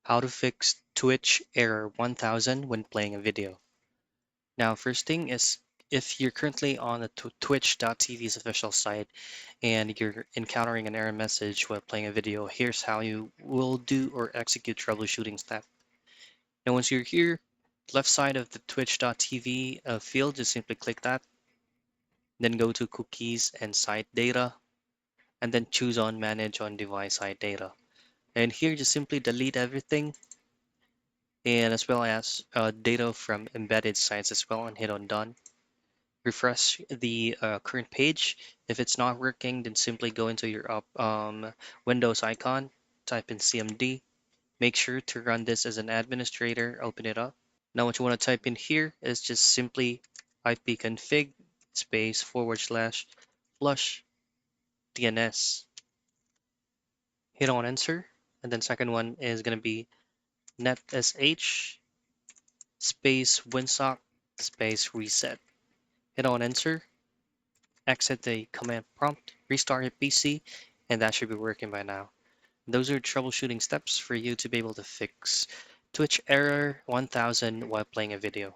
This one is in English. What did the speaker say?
How to fix Twitch error 1000 when playing a video. Now, first thing is if you're currently on the twitch.tv's official site and you're encountering an error message while playing a video, here's how you will do or execute troubleshooting step. Now, once you're here, left side of the twitch.tv field, just simply click that, then go to cookies and site data, and then choose on manage on device site data. And here, just simply delete everything and as well as data from embedded sites as well and hit on done. Refresh the current page. If it's not working, then simply go into your Windows icon, type in CMD. Make sure to run this as an administrator, open it up. Now what you want to type in here is just simply ipconfig space / flush DNS. Hit on enter, and then second one is going to be netsh space winsock space reset. Hit on enter, exit the command prompt, restart your PC, and that should be working by now. Those are troubleshooting steps for you to be able to fix Twitch error 1000 while playing a video.